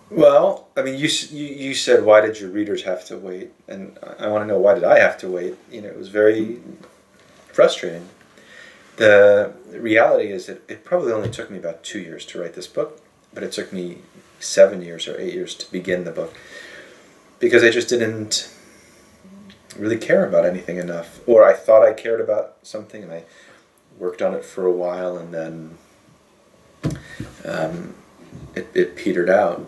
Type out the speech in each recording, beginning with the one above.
Well, I mean, you said, why did your readers have to wait? And I want to know, why did I have to wait? You know, it was very frustrating. The reality is that it probably only took me about 2 years to write this book, but it took me 7 years or 8 years to begin the book, because I just didn't really care about anything enough. Or I thought I cared about something, and I worked on it for a while, and then it petered out.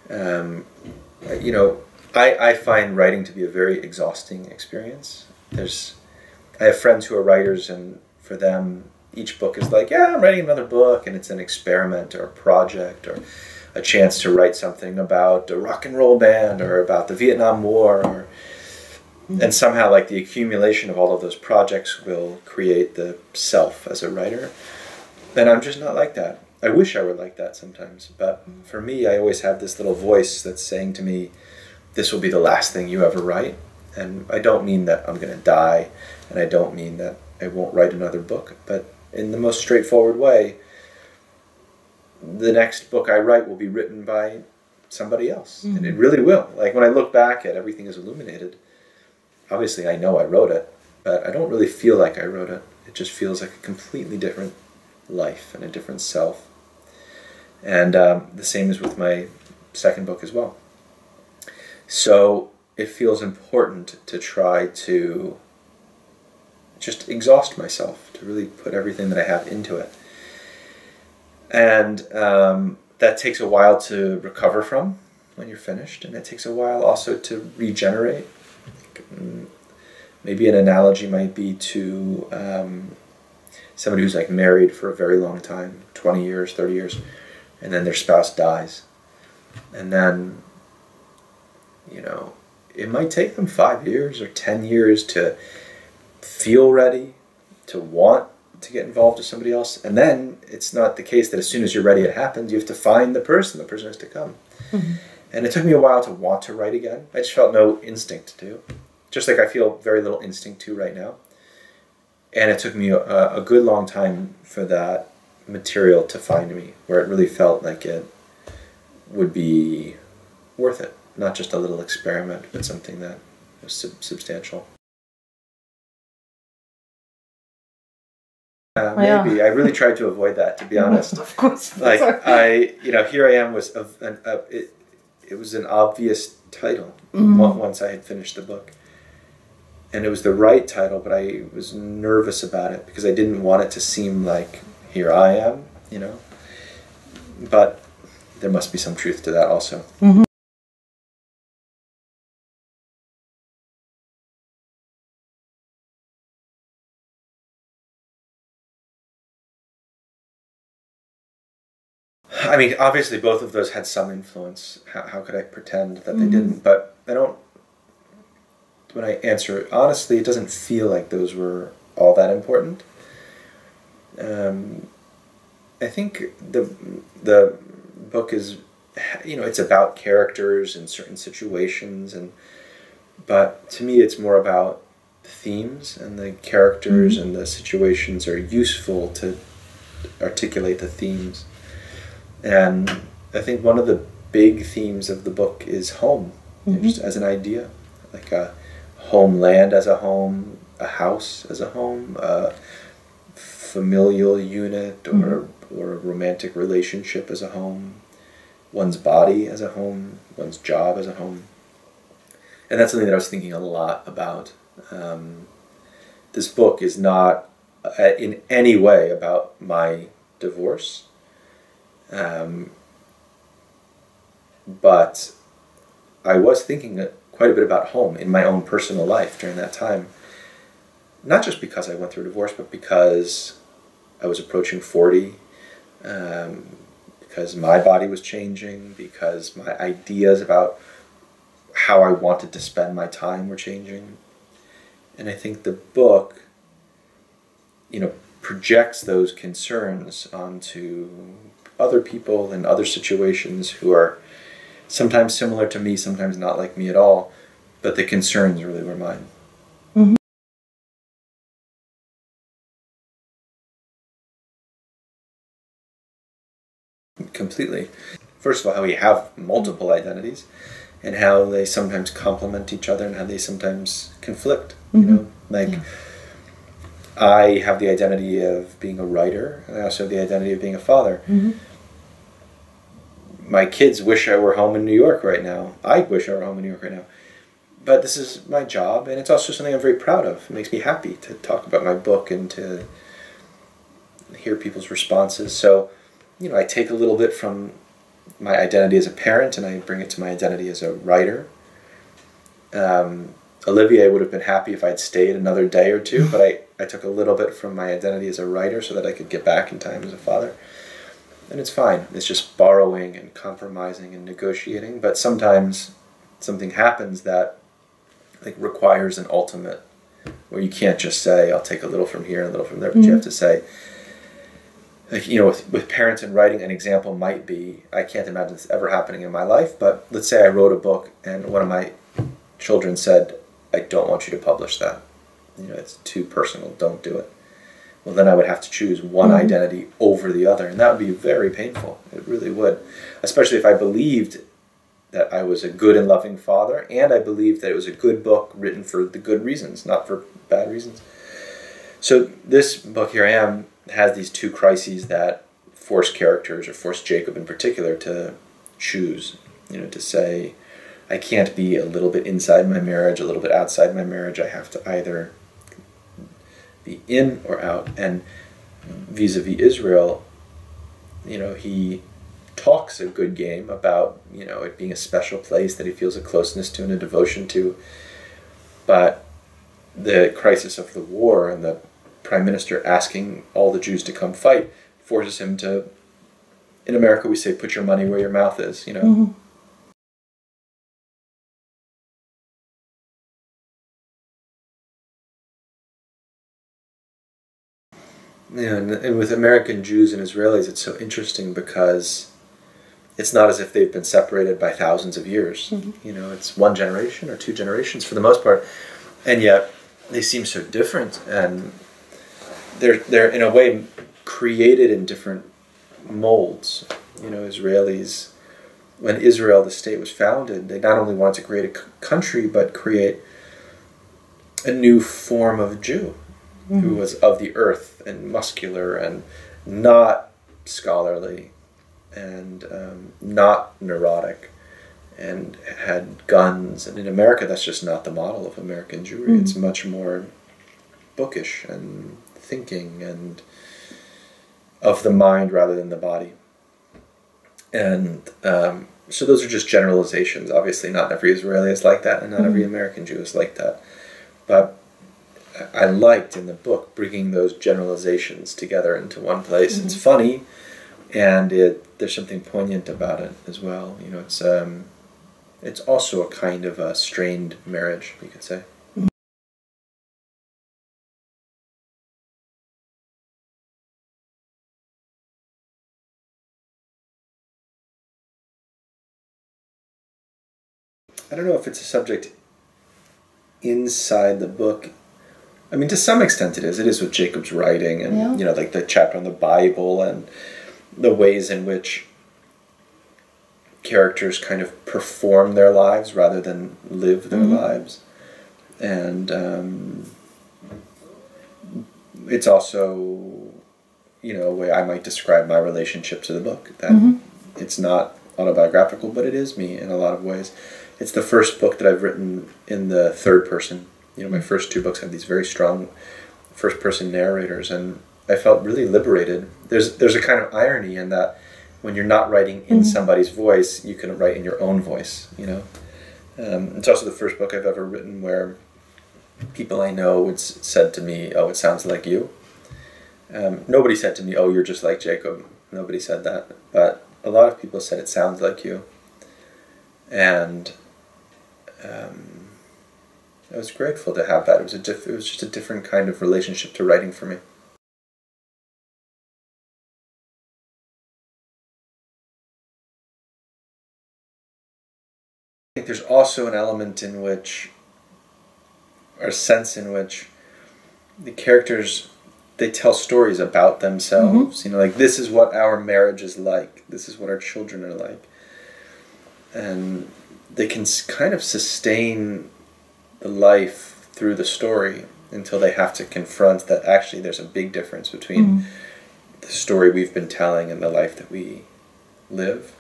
You know, I find writing to be a very exhausting experience. I have friends who are writers, and for them, each book is like, yeah, I'm writing another book, and it's an experiment or a project or a chance to write something about a rock and roll band or about the Vietnam War, and somehow, like, the accumulation of all of those projects will create the self as a writer. And I'm just not like that. I wish I were like that sometimes, but for me, I always have this little voice that's saying to me, this will be the last thing you ever write. And I don't mean that I'm going to die, and I don't mean that I won't write another book, but in the most straightforward way, the next book I write will be written by somebody else. And it really will. Like, when I look back at Everything is Illuminated, obviously I know I wrote it, but I don't really feel like I wrote it. It just feels like a completely different life and a different self. And the same is with my second book as well. So it feels important to try to just exhaust myself, to really put everything that I have into it. And that takes a while to recover from when you're finished, and it takes a while also to regenerate. Maybe an analogy might be to somebody who's like married for a very long time, 20 years, 30 years, and then their spouse dies. And then, you know, it might take them 5 years or 10 years to feel ready, to want to get involved with somebody else. And then it's not the case that as soon as you're ready it happens. You have to find the person has to come. And it took me a while to want to write again. I just felt no instinct to. Just like I feel very little instinct to right now. And it took me a good long time for that material to find me, where it really felt like it would be worth it. Not just a little experiment, but something that was substantial. Maybe. I really tried to avoid that, to be honest. Of course. Like, Here I Am was it was an obvious title once I had finished the book. And it was the right title, but I was nervous about it because I didn't want it to seem like, here I am, you know. But there must be some truth to that also. I mean, obviously both of those had some influence. How could I pretend that they didn't? But I don't... When I answer it honestly, it doesn't feel like those were all that important. I think the book is, you know, it's about characters in certain situations, but to me it's more about themes, and the characters and the situations are useful to articulate the themes. And I think one of the big themes of the book is home, just as an idea, like a homeland as a home, a house as a home, a familial unit or a romantic relationship as a home, one's body as a home, one's job as a home. And that's something that I was thinking a lot about. This book is not in any way about my divorce, but I was thinking quite a bit about home in my own personal life during that time. Not just because I went through a divorce, but because I was approaching 40, because my body was changing, because my ideas about how I wanted to spend my time were changing. And I think the book, you know, projects those concerns onto other people in other situations who are sometimes similar to me, sometimes not like me at all, but the concerns really were mine. Completely. first of all, how we have multiple identities, and how they sometimes complement each other, and how they sometimes conflict. You know, like I have the identity of being a writer, and I also have the identity of being a father. My kids wish I were home in New York right now. I wish I were home in New York right now. But this is my job, and it's also something I'm very proud of. It makes me happy to talk about my book and to hear people's responses. So, you know, I take a little bit from my identity as a parent, and I bring it to my identity as a writer. Olivia would have been happy if I'd stayed another day or two, but I took a little bit from my identity as a writer so that I could get back in time as a father. And it's fine. It's just borrowing and compromising and negotiating. But sometimes something happens that like requires an ultimate, where you can't just say, I'll take a little from here and a little from there, but you have to say, like, you know, with parents and writing, an example might be, I can't imagine this ever happening in my life, but let's say I wrote a book and one of my children said, I don't want you to publish that. You know, it's too personal, don't do it. Well, then I would have to choose one identity over the other, and that would be very painful. It really would, especially if I believed that I was a good and loving father, and I believed that it was a good book written for the good reasons, not for bad reasons. So this book, Here I Am, has these two crises that force characters, or force Jacob in particular, to choose. You know, to say, I can't be a little bit inside my marriage, a little bit outside my marriage. I have to either be in or out. And vis-a-vis Israel, you know, he talks a good game about, you know, it being a special place that he feels a closeness to and a devotion to. But the crisis of the war and the prime minister asking all the Jews to come fight forces him to, in America we say, put your money where your mouth is, you know. Yeah, and with American Jews and Israelis, it's so interesting because it's not as if they've been separated by thousands of years. You know, it's one generation or two generations for the most part, and yet they seem so different, and they're in a way created in different molds. You know, Israelis, when Israel, the state, was founded, they not only wanted to create a country, but create a new form of Jew who was of the earth and muscular and not scholarly and not neurotic and had guns. And in America, that's just not the model of American Jewry. It's much more bookish and thinking and of the mind rather than the body. And so those are just generalizations. Obviously, not every Israeli is like that, and not every American Jew is like that. But I liked in the book bringing those generalizations together into one place. It's funny, and there's something poignant about it as well. You know, it's also a kind of a strained marriage, you could say. I don't know if it's a subject inside the book. I mean, to some extent it is. It is with Jacob's writing and, you know, like the chapter on the Bible and the ways in which characters kind of perform their lives rather than live their lives. And it's also, you know, a way I might describe my relationship to the book. That it's not autobiographical, but it is me in a lot of ways. It's the first book that I've written in the third person. You know, my first two books have these very strong first-person narrators, and I felt really liberated. There's a kind of irony in that when you're not writing in somebody's voice, you can write in your own voice, you know. It's also the first book I've ever written where people I know said to me, oh, it sounds like you. Nobody said to me, oh, you're just like Jacob. Nobody said that. But a lot of people said it sounds like you. And I was grateful to have that. It was just a different kind of relationship to writing for me. I think there's also an element in which, or a sense in which, the characters they tell stories about themselves. You know, like, this is what our marriage is like. This is what our children are like. And they can kind of sustain the life through the story until they have to confront that actually there's a big difference between the story we've been telling and the life that we live.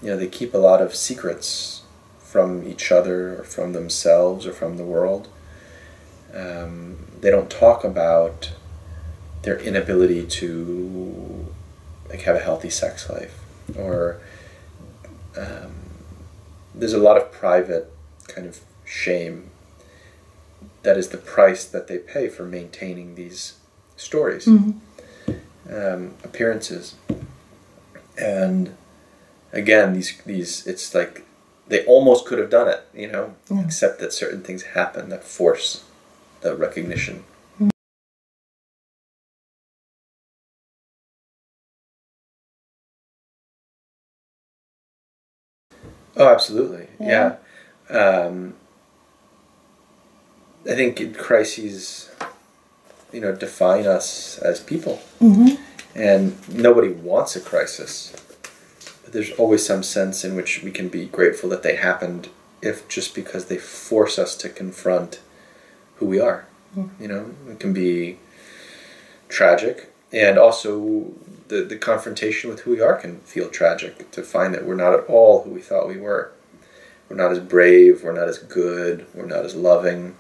You know, they keep a lot of secrets from each other or from themselves or from the world. They don't talk about their inability to, like, have a healthy sex life, or there's a lot of private kind of shame that is the price that they pay for maintaining these stories, appearances. And again, these it's like they almost could have done it, you know, except that certain things happen that force the recognition. Oh, absolutely. Yeah. I think crises, you know, define us as people. And nobody wants a crisis. But there's always some sense in which we can be grateful that they happened, if just because they force us to confront who we are. You know, it can be tragic, and also the confrontation with who we are can feel tragic, to find that we're not at all who we thought we were. We're not as brave, we're not as good, we're not as loving.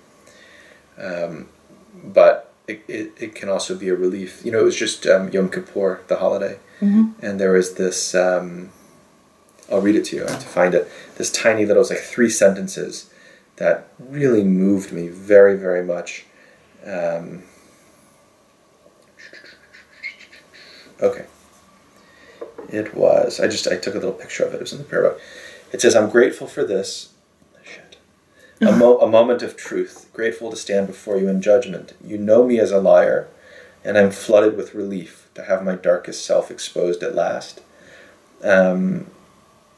But it can also be a relief. You know, it was just Yom Kippur, the holiday, and there was this, I'll read it to you, I have to find it, this tiny little, it's like 3 sentences that really moved me very, very much. Okay. It was, I took a little picture of it. It was in the prayer book. It says, I'm grateful for this. A moment of truth, grateful to stand before you in judgment. You know me as a liar, and I'm flooded with relief to have my darkest self exposed at last. And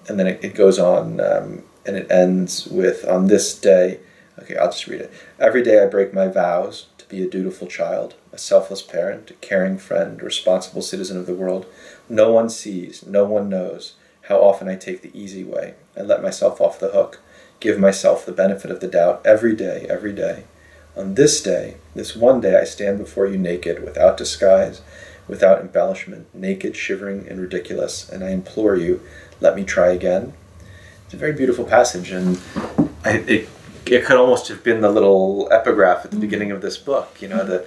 then it goes on, and it ends with, on this day, okay, I'll just read it. Every day I break my vows to be a dutiful child, a selfless parent, a caring friend, a responsible citizen of the world. No one sees, no one knows how often I take the easy way. I let myself off the hook, give myself the benefit of the doubt every day, every day. On this day, this one day, I stand before you naked, without disguise, without embellishment, naked, shivering, and ridiculous, and I implore you, let me try again. It's a very beautiful passage, and it could almost have been the little epigraph at the beginning of this book. You know,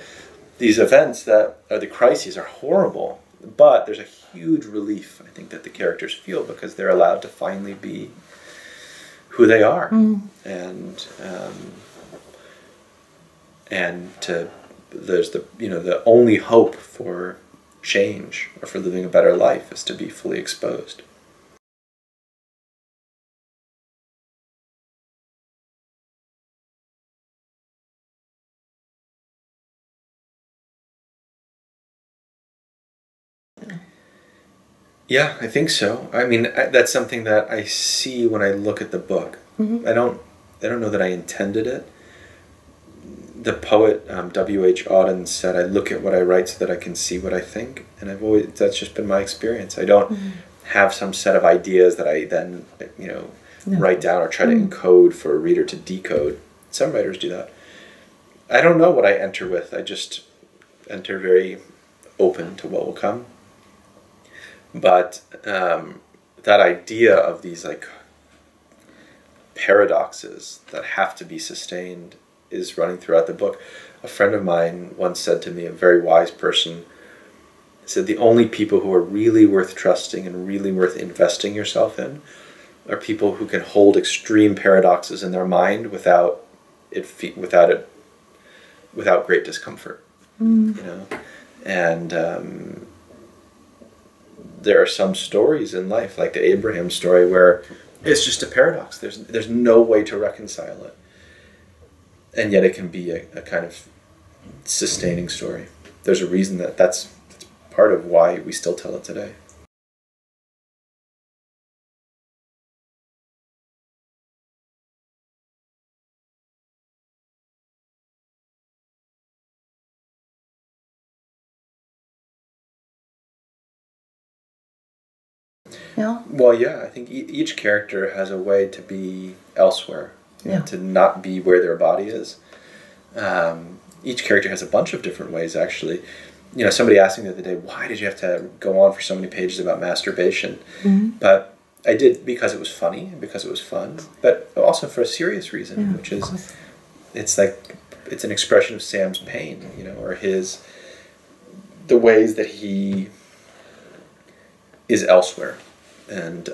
these events that are the crises are horrible, but there's a huge relief, I think, that the characters feel because they're allowed to finally be who they are, and there's the only hope for change or for living a better life is to be fully exposed. Yeah, I think so. I mean, that's something that I see when I look at the book. I don't know that I intended it. The poet W.H. Auden said, "I look at what I write so that I can see what I think," and that's just been my experience. I don't have some set of ideas that I then write down or try to encode for a reader to decode. Some writers do that. I don't know what I enter with. I just enter very open to what will come. But that idea of these like paradoxes that have to be sustained is running throughout the book. A friend of mine once said to me, a very wise person, said the only people who are really worth trusting and really worth investing yourself in are people who can hold extreme paradoxes in their mind without great discomfort. You know, and there are some stories in life, like the Abraham story, where it's just a paradox. There's no way to reconcile it. And yet it can be a kind of sustaining story. There's a reason that's part of why we still tell it today. Yeah. Well, yeah, I think each character has a way to be elsewhere, Yeah. to not be where their body is. Each character has a bunch of different ways, actually. You know, somebody asked me the other day, why did you have to go on for so many pages about masturbation? But I did because it was funny, and because it was fun, but also for a serious reason, which is, it's like, it's an expression of Sam's pain, you know, or the ways that he is elsewhere, and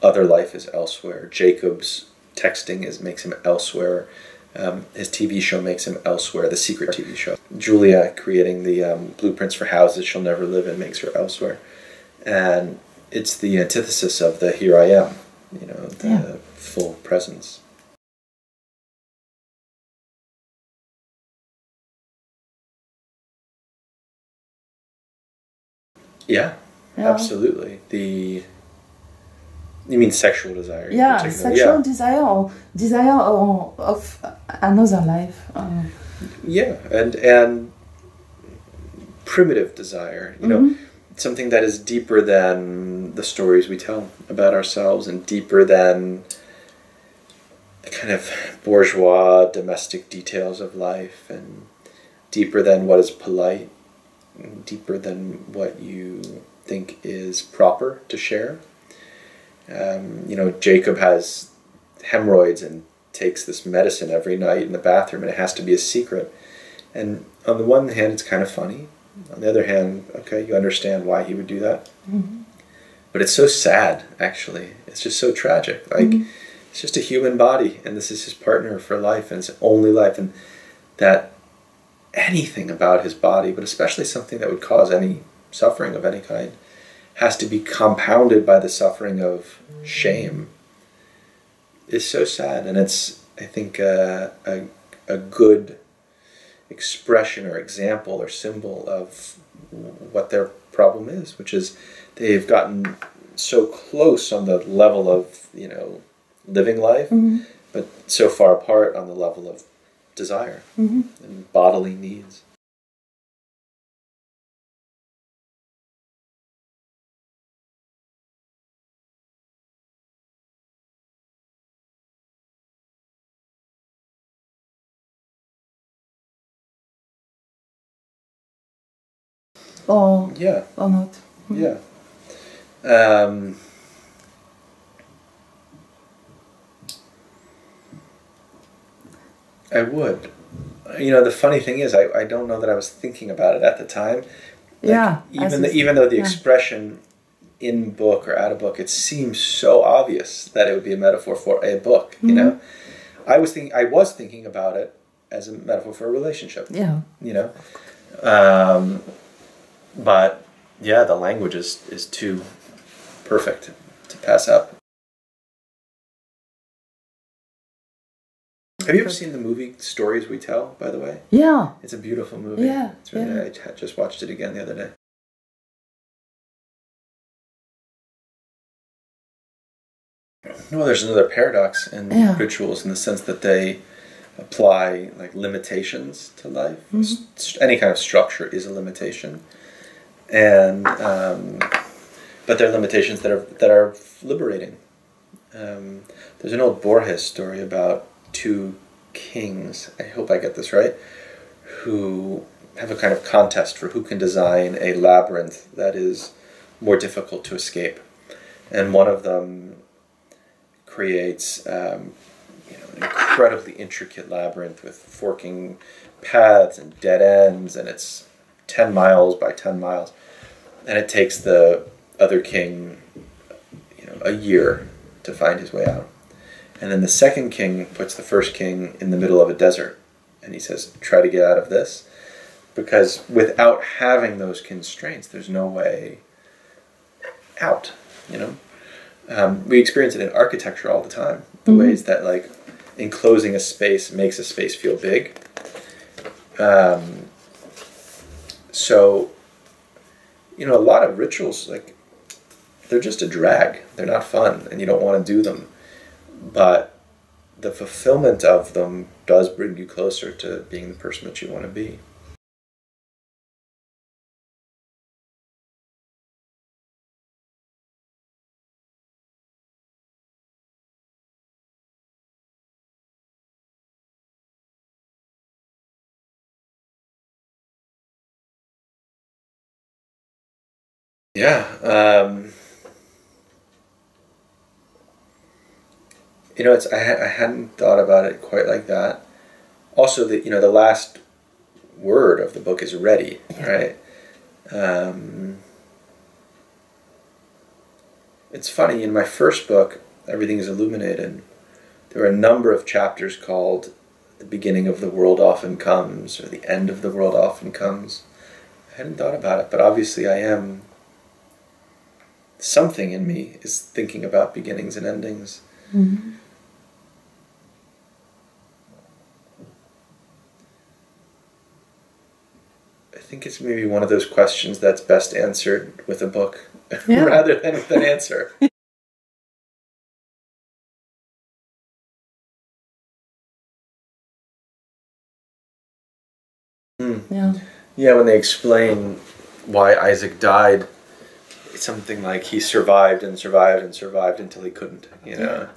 other life is elsewhere. Jacob's texting makes him elsewhere. His TV show makes him elsewhere, the secret TV show. Julia creating the blueprints for houses she'll never live in makes her elsewhere. And it's the antithesis of the here I am, you know, the full presence. Yeah, absolutely. You mean sexual desire? Yeah, sexual desire or desire of another life. Yeah, and primitive desire, you know, something that is deeper than the stories we tell about ourselves, and deeper than the kind of bourgeois domestic details of life, and deeper than what is polite, and deeper than what you think is proper to share. You know, Jacob has hemorrhoids and takes this medicine every night in the bathroom, and it has to be a secret. And on the one hand, it's kind of funny. On the other hand, okay, you understand why he would do that. But it's so sad, actually. It's just so tragic. Like, it's just a human body, and this is his partner for life, and it's only life. And that anything about his body, but especially something that would cause any suffering of any kind, has to be compounded by the suffering of shame, is so sad. And it's, I think, a good expression or example or symbol of what their problem is, which is they've gotten so close on the level of, you know, living life, but so far apart on the level of desire and bodily needs. Or not. Yeah. I would. You know, the funny thing is, I don't know that I was thinking about it at the time. Like, even though the expression in book or out of book, it seems so obvious that it would be a metaphor for a book. You know, I was thinking about it as a metaphor for a relationship. Yeah. You know, but yeah, the language is too perfect to pass up. Have you ever seen the movie Stories We Tell, by the way? Yeah. It's a beautiful movie. Yeah. It's really, I just watched it again the other day. Well, there's another paradox in rituals, in the sense that they apply like limitations to life. Any kind of structure is a limitation, and but they're limitations that are liberating. There's an old Borges story about two kings, I hope I get this right, who have a kind of contest for who can design a labyrinth that is more difficult to escape. And one of them creates an incredibly intricate labyrinth with forking paths and dead ends, and it's 10 miles by 10 miles. And it takes the other king, a year to find his way out. And then the second king puts the first king in the middle of a desert, and he says, try to get out of this, because without having those constraints, there's no way out, we experience it in architecture all the time, the ways that like enclosing a space makes a space feel big. So a lot of rituals, like, they're just a drag. They're not fun, and you don't want to do them. But the fulfillment of them does bring you closer to being the person that you want to be. Yeah. You know, I hadn't thought about it quite like that. Also, the last word of the book is ready, right? It's funny, in my first book, Everything is Illuminated, there were a number of chapters called The Beginning of the World Often Comes, or The End of the World Often Comes. I hadn't thought about it, but obviously something in me is thinking about beginnings and endings. Mm-hmm. I think it's maybe one of those questions that's best answered with a book rather than with an answer. Yeah, when they explain why Isaac died, it's something like he survived and survived and survived until he couldn't, you know.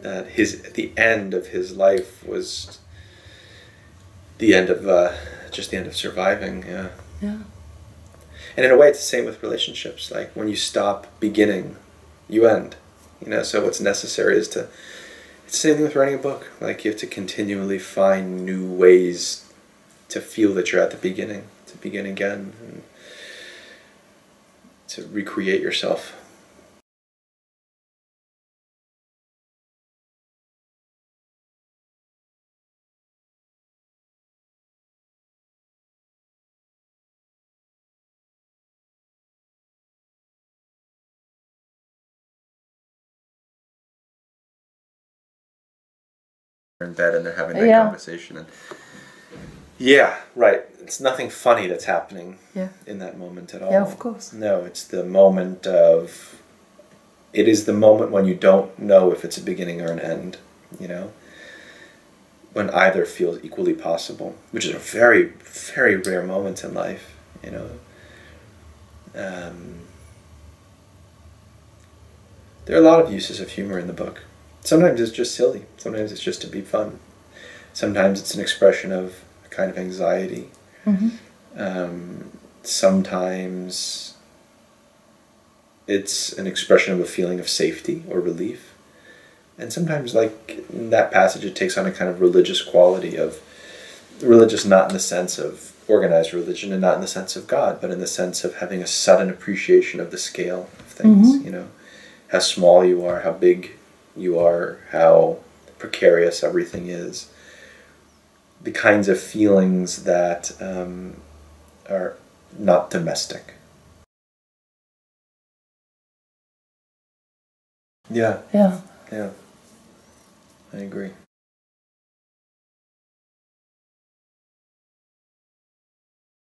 That the end of his life was the end of just the end of surviving. Yeah. And in a way, it's the same with relationships. Like when you stop beginning, you end. You know. So what's necessary is it's the same thing with writing a book. Like you have to continually find new ways to feel that you're at the beginning, to begin again, and to recreate yourself. In bed and they're having that conversation, and right, it's nothing funny that's happening in that moment at all. Yeah, of course. No, it's the moment it is the moment when you don't know if it's a beginning or an end, you know, when either feels equally possible, which is a very, very rare moment in life, you know. There are a lot of uses of humor in the book. Sometimes it's just silly. Sometimes it's just to be fun. Sometimes it's an expression of a kind of anxiety. Sometimes it's an expression of a feeling of safety or relief. And sometimes, like in that passage, it takes on a kind of religious quality of religious, not in the sense of organized religion and not in the sense of God, but in the sense of having a sudden appreciation of the scale of things, you know, how small you are, how big you are, how precarious everything is. The kinds of feelings that are not domestic. Yeah. I agree.